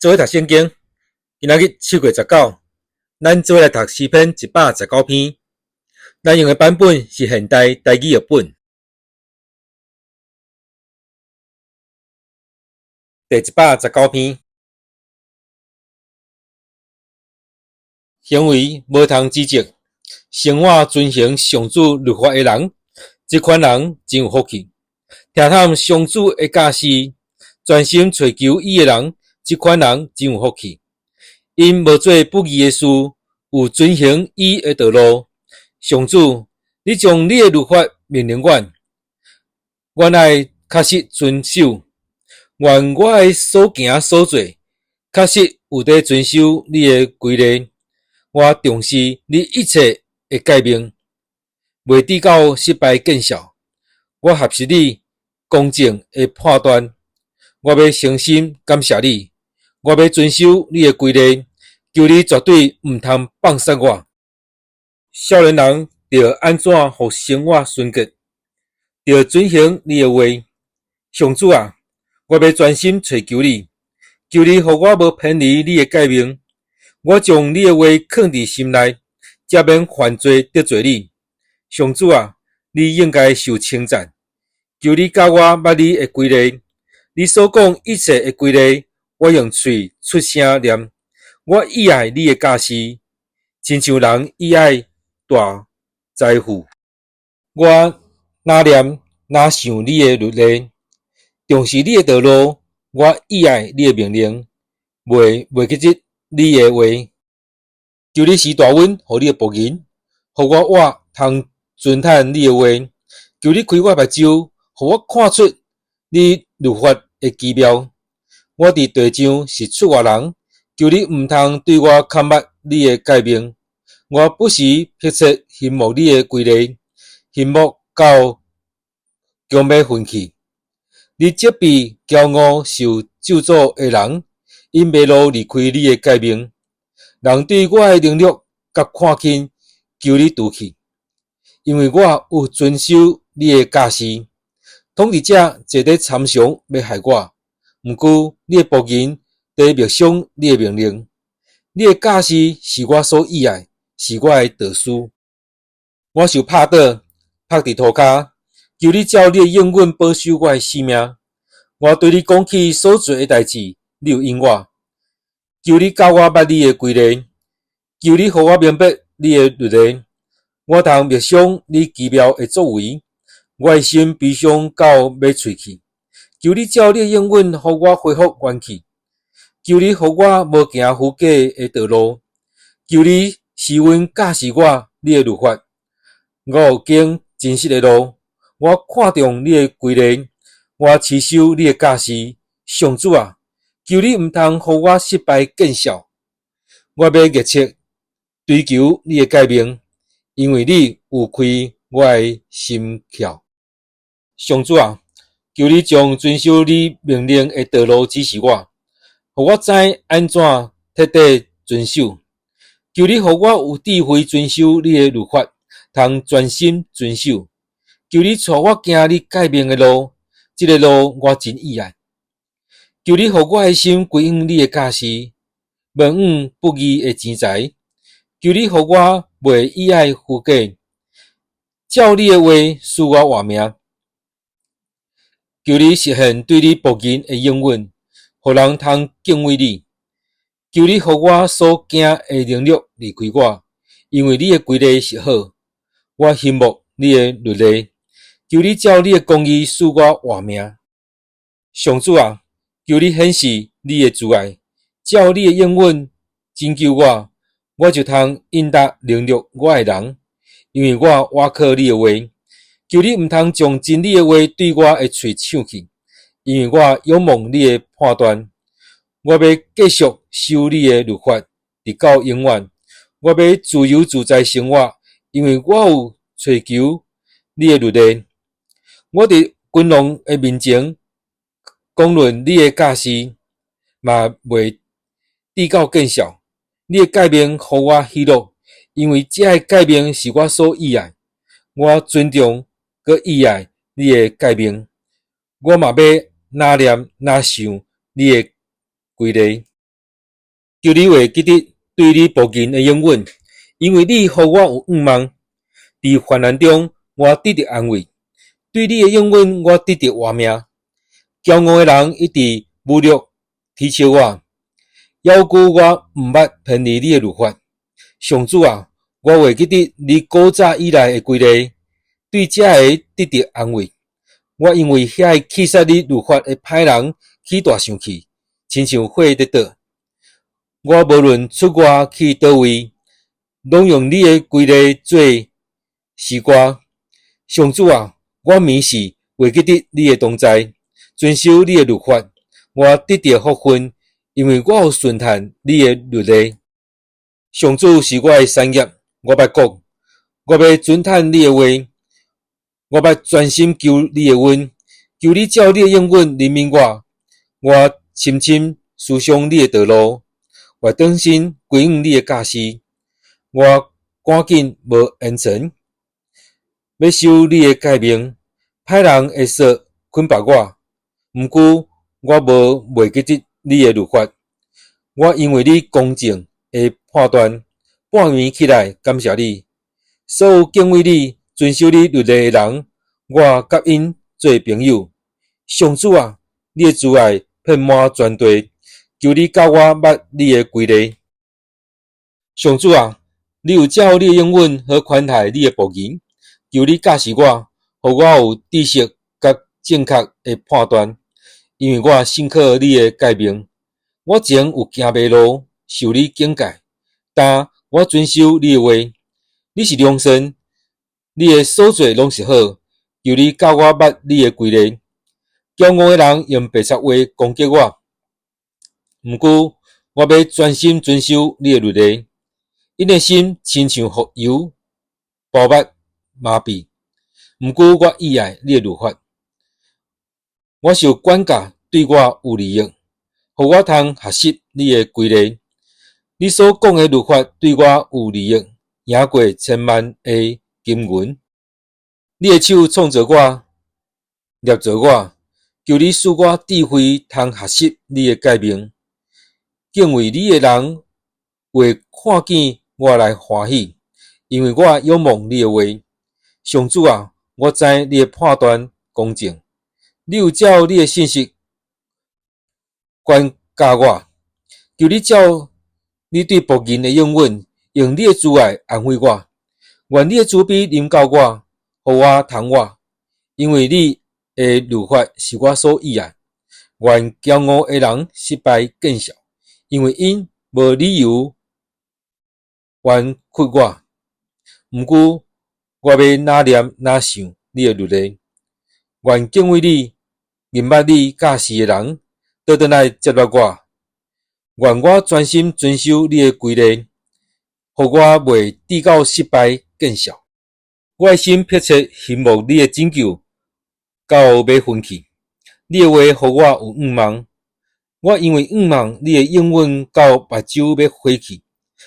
做伙读圣经，今仔日7月19，咱做伙来读诗篇119篇。咱用的版本是现代台语译本。第119篇，行为无通指责，生活遵行上主律法的人，这款人真有福气。听探上主的教示，专心追求伊的人，这款人真有福气。因无做不义的事，有遵行伊的道路。上主，你将你的律法命令阮爱确实遵守。愿我的所行所做，确实有在遵守你的规律。我重视你一切的诫命，袂抵到失败见效。我合适你公正的判断。我要诚心感谢你。我要遵守你的规律，求你绝对毋通放杀我。少年人着安怎互生活顺捷？着遵行你的话。上主啊，我要专心追求你，求你互我无偏离你的诫命。我将你的话藏伫心内，才免犯罪得罪你。上主啊，你应该受称赞。求你教我捌你的规律。你所讲一切的规律，我用嘴出声念。我喜爱你的教示，亲像人喜爱大财富。我哪念哪想你的律例，重视你的道路。我喜爱你的命令，袂记得你的话。求你施大恩，互你的仆人，互我活通遵探你的话。求你开我目睭，互我看出你律法的奇妙。我伫地上是出外人，求你毋通对我砍捌你的诫命。我不时迫切羡慕你的规律，羡慕到将要奋起。你责备骄傲受咒诅的人，因迷路离开你的诫命。人对我的能力甲看轻，求你除去，因为我有遵守你的教示。统治者坐在参详要害我，毋过你的仆人在默想你的命令。你的教示是我所喜爱，是我的道士。我受拍倒，趴伫涂骹，求你照你的应允保守我的性命。我对你讲起所做的代志，你有应我。求你教我捌你的规律，求你互我明白你的律例。我通默想你奇妙的作为，我的心悲伤到要喙去。求你照你的应允，互我恢复元气。求你互我无行虚假的道路。求你施恩教示我你的律法。我有经真实的路，我看重你的规律，我持守你的教示。上主啊，求你毋通互我失败见效。我要热切追求你的诫命，因为你有开我的心窍。上主啊，求你将遵守你命令的道路指示我，互我知安怎彻底遵守。求你互我有智慧遵守你的律法，通专心遵守。求你带我行你诫命的路，这个路我真喜爱。求你互我的心归向你的教示，袂用不义的钱财。求你互我袂喜爱虚假，照你的话使我活命。求你实现对你仆人的应允，互人通敬畏你。求你互我所行的能力离开我，因为你的规律是好。我羡慕你的律例，求你照你的公义使我活命。上主啊，求你显示你的慈爱，照你的应允拯救我，我就通应答领略我的人，因为我倚靠你的话。求你毋通将真理的话对我的嘴抢去，因为我仰望你的判断。我要继续守你的律法，直到永远。我要自由自在生活，因为我有追求你的律例。我伫君王的面前讲论你的教示，嘛袂抵到见效。你的诫命互我喜乐，因为这个诫命是我所喜爱。我尊重佮喜爱你的诫命，我嘛要哪念哪想你的规律。求你会记得对你仆人的应允，因为你予我有仰望。伫患难中，我得到安慰；对你的应允，我得到活命。骄傲的人一直侮辱、讥笑我，要求我毋捌偏离你的律法。上主啊，我会记得你古早以来的规例，对这个得到安慰。我因为遐个弃杀你律法的歹人起大生气，亲像火在倒。我无论出外去倒位，拢用你的规例做诗歌。上主啊，我迷是会记得你的同在，遵守你的律法。我得到福分，因为我有顺探你的律例。上主是我的产业，我捌讲，我要遵探你的话，我捌专心求你的恩，求你照你的应允怜悯我。我深深思想你的道路，我当心归向你的教示。我赶紧无烟尘，要受你的诫命。歹人会说捆绑我，毋过我无袂记得你的律法。我因为你公正的判断，半圆起来感谢你。所有敬畏你、遵守你律例的人，我甲因做朋友。上主啊，你的慈爱遍满全地，求你教我捌你的规例。上主啊，你有照你的应允和宽待你的仆人，求你教示我，互我有知识甲正确的判断，因为我信靠你的诫命。我前有行迷路，受你警戒，但我遵守你的话。你是良善，你的所做拢是好，求你教我捌你的规例。骄傲的人用白贼话攻击我，毋过我要专心遵守你的律例。因的心亲像火油，包肉麻痹。毋过我喜爱你的律法，我受管教对我有利益，互我通学习你的规例。你所讲的律法对我有利益，赢过千万的金银。你的手创造我，捏造我，求你使我智慧通学习你的诫命。敬畏你的人会看见我来欢喜，因为我仰望你的话。上主啊，我知你的判断公正，你有照你的信息管教我，求你照你对仆人的应允，用你的慈爱安慰我。愿你的慈悲临到我，互我通活，因为你的律法是我所喜爱。愿骄傲的人失败见笑，因为因无理由冤屈我。毋过我要哪念哪想你的律例。愿敬畏你、明捌你教示的人，倒转来接纳我。愿我专心遵守你的规例，互我袂直到失败见笑。我的心迫切羡慕你的拯救，到要分去。你的话互我有仰望，我因为仰望你的应允到目睭要花去。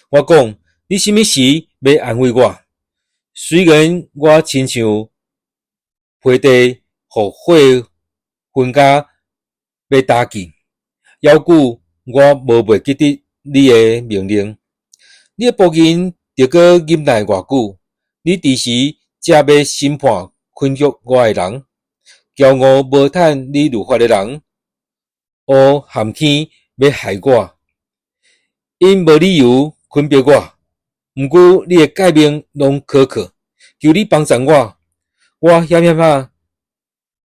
我讲，你什么时要安慰我？虽然我亲像灰地，互火熏甲要打去，要求我无袂记得你的命令。你的仆人着搁忍耐偌久？你伫时才要审判困局我的人，骄傲无趁你律法的人，乌含天要害我，因无理由困逼我。毋过你的诫命拢可靠，求你帮助我。我险险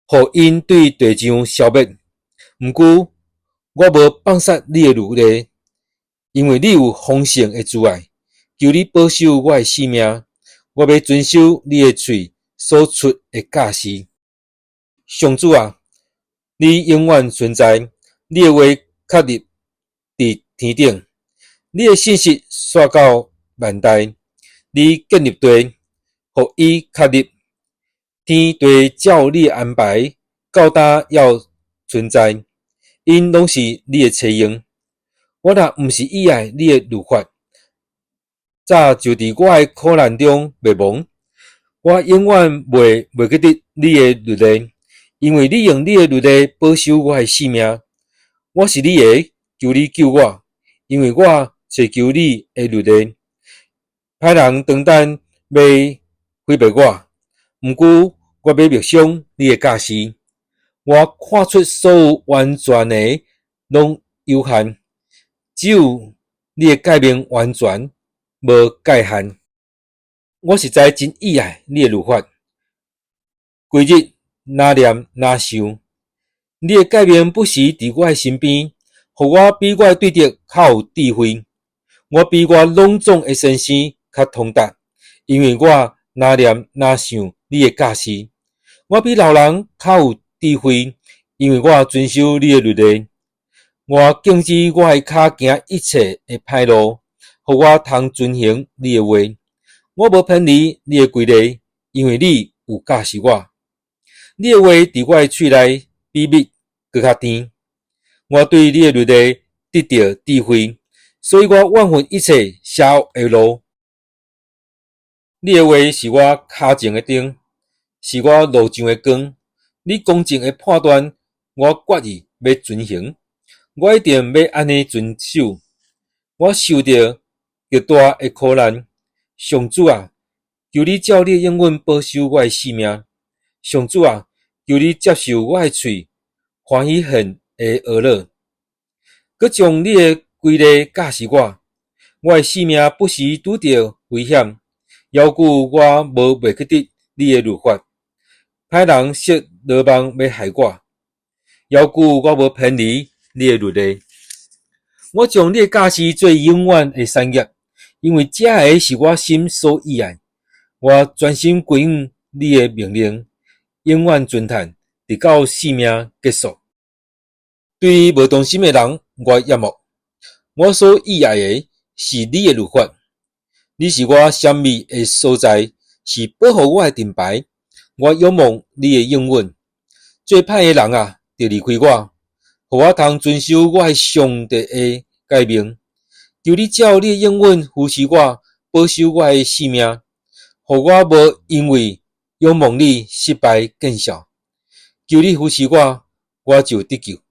互因对地上消灭。毋过我无放杀你的律例，因为你有丰盛的慈爱，求你保守我的性命。我要遵守你的嘴所出的教示。上主啊，你永远存在，你的话确立伫天顶，你的信息刷到万代。你建立地，互伊确立，天地照你的安排，到达要存在，因拢是你的采用。我若毋是喜爱你的律法，早就伫我的苦难中灭亡。我永远袂记得你的律例，因为你用你的律例保守我的性命。我是你的，求你救我，因为我追求你的律例。歹人长等要毁灭我，毋过我要默想你的教示。我看出所有完全的拢有限，只有你的诫命完全无界限。我实在真喜爱你的律法，规日哪念哪想。你的诫命不时伫我的身边，互我比我的对敌较有智慧。我比我朗总的先生较通达，因为我哪念哪想你的教示。我比老人较有智慧，因为我遵守你的律例。我禁止我的脚行一切的歹路，互我通遵行你的话。我无偏离你的规例，因为你有教示我。你的话伫我的喙内比蜜搁较甜。我对你的律例得到智慧，所以我怨恨一切邪恶的路。你的话是我脚前的灯，是我路上的光。你公正的判断，我决意要遵行。我一定要安尼遵守。我受到极大的苦难，上主啊，求你照你的应允保守我的性命。上主啊，求你接受我的喙欢喜恨的恶乐，佮将你的规例教示我。我的性命不时拄着危险，要求我无袂去得你的律法。歹人设罗网要害我，要求我无偏离你的律例。我将你的教示做永远的产业，因为这个是我心所喜爱。我专心归顺你的命令，永远遵趁，直到生命结束。对于无忠心的人，我厌恶。我所喜爱的是你的律法。你是我闪秘的所在，是保护我的盾牌。我仰望你的应允。最歹的人啊，就离开我，互我通遵守我的上帝的诫命。求你照你的应允扶持我，保守我的性命，互我无因为仰望你失败见效。求你扶持我，我就得救。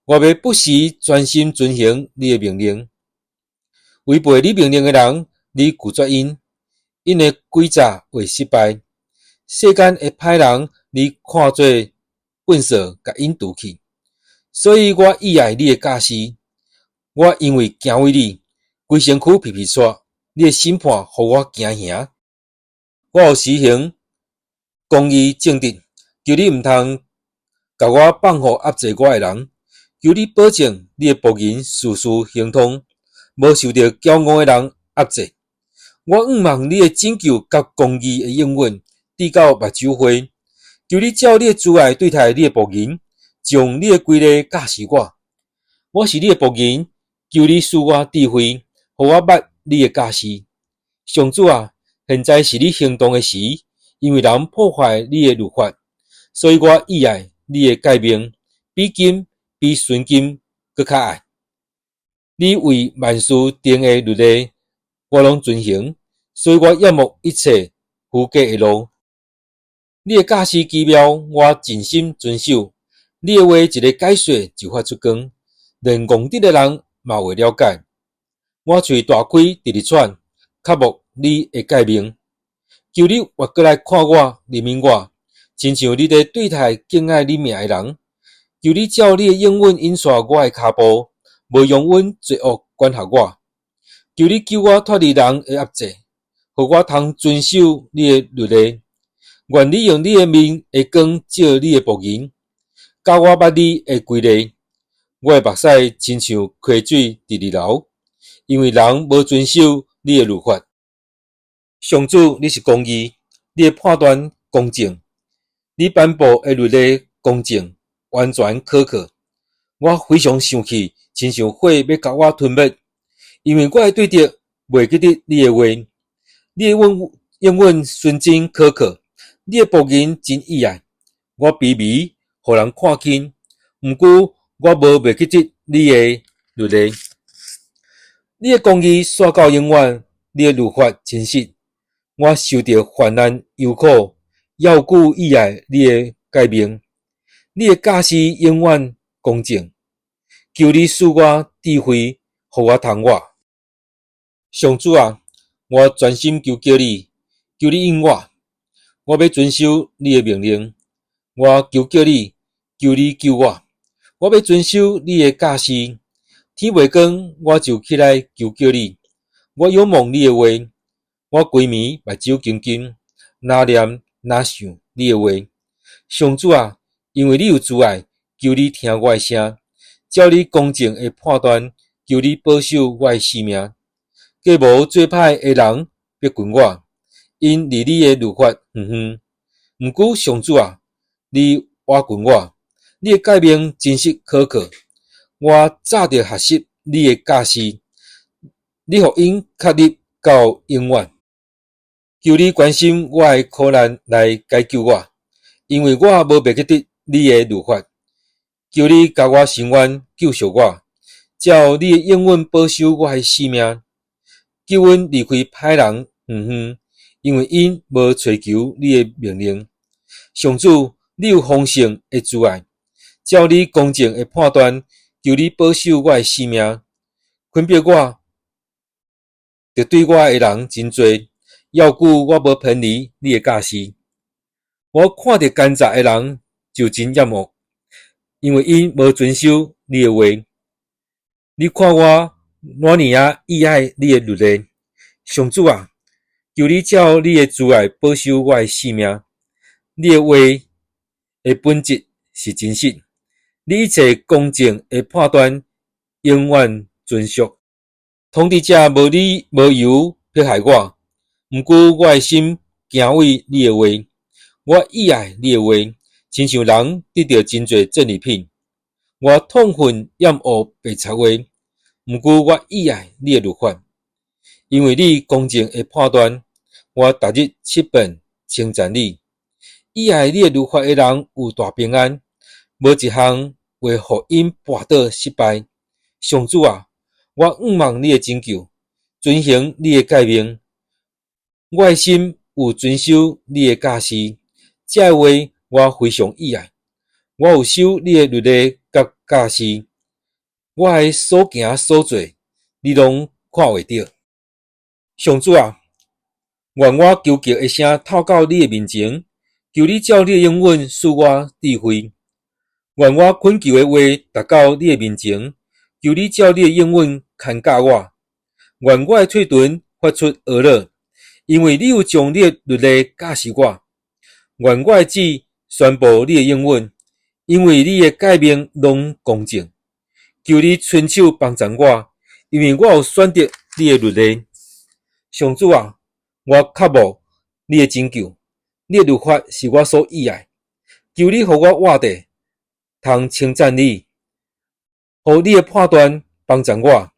我要不时专心遵行你的命令。违背你命令的人，你拒绝因，因的诡诈会失败。世间的歹人，你看作棍扫，甲因除去。所以我喜爱你的教示。我因为敬畏你，规身躯皮皮刷。你的审判，互我惊吓。我有实行公义正直，求你毋通甲我放互压制我的人。求你保证你的仆人事事亨通，无受到骄傲的人压制。我仰望你的拯救甲公义的应允，直到目睭灰。求你照你的慈爱对待你的仆人，将你的规例教示我。我是你的仆人，求你赐我智慧，互我捌你的教示。上主啊，现在是你行动的时，因为人破坏你的律法，所以我喜爱你的诫命，比金比纯金搁较爱。你为万事定的律例，我拢遵行，所以我厌恶一切虚假的路。你的教示奇妙，我尽心遵守。你的话一个解说就发出光，连戆直的人嘛会了解。我喙大开直直喘，渴慕你的诫命。求你活过来看我，怜悯我，亲像你在对待敬爱你名的人。求你照你的应允引刷我的脚步，无容阮罪恶管辖我。求你救我脱离人的压制，互我通遵守你的律例。愿你用你的面的光照你的仆人，教我捌你的规例。我的目屎亲像溪水直直流，因为人无遵守你的律法。上主，你是公义，你的判断公正，你颁布的律例公正，完全可靠。我非常生气，亲像火要甲我吞灭，因为我的对敌袂记得你的话。你的应允纯真可靠，你的仆人真意爱。我卑微，互人看轻，毋过我无袂记得你的律例。你的公义线到永远，你的律法真实。我受到患难忧苦，要久以爱你的诫命。你的教示永远公正。求你赐我智慧，互我通我。上主啊，我专心求叫你，求你应我。我要遵守你的命令，我求叫你，求你救我。我要遵守你的教示，天未光我就起来求叫你。我仰望你的话，我规暝目睭紧紧，哪念哪想你的话。上主啊，因为你有慈爱，求你听我的声，照你公正的判断，求你保守我的性命。计无做歹的人逼近我，因离你的律法远远。毋过上主啊，你挖近我，你的诫命真实可靠。我早就学习你的教示，你互因确立到永远。求你关心我的苦难来解救我，因为我无袂记得你的律法。求你甲我伸冤救赎我，照你的应允保守我的性命。救阮离开歹人远远，因为因无追求你的命令。上主，你有丰盛的慈爱，照你公正的判断，求你保守我的性命。分别我，敌对我的人真多，要顾我无偏离你的教示。我看到奸诈的人就真厌恶，因为因无遵守你的话。你看我哪尼啊意爱你的律例。上主啊，求你照你的慈爱保守我的性命。你的话的本质是真实，你一切公正的判断永远遵守。统治者无理无由迫害我，毋过我的心行为你的话，我意爱你的话，亲像人得到真侪战利品。我痛恨厌恶白贼话，毋过我意爱你的律法。因为你公正的判断，我逐日七遍称赞你。意爱你的律法的人有大平安，无一项会互因绊倒失败。上主啊，我仰望你的拯救，遵行你的诫命。我的心有遵守你的教示，这话我非常意爱。我有守你的律例甲教示，我的所行所做，你拢看会到。上主啊，愿我求救的声透到你的面前，求你照你的应允赐我智慧。愿我恳求的话达到你的面前，求你照你的应允看教我。愿我的嘴唇发出讹乐，因为你有将你的律例教示我。愿我的嘴宣布你的应允，因为你的诫命拢公正。求你伸手帮助我，因为我有选择你的律例。上主啊，我渴慕你的拯救，你的律法是我所意爱。求你互我活地，通称赞你，互你的判断帮助我。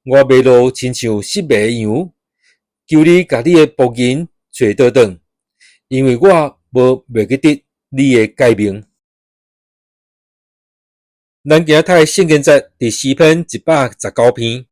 我迷路亲像失迷的羊，求你甲你的仆人找倒转，因为我无袂记得你的诫命。咱今仔日圣经节第4篇119篇。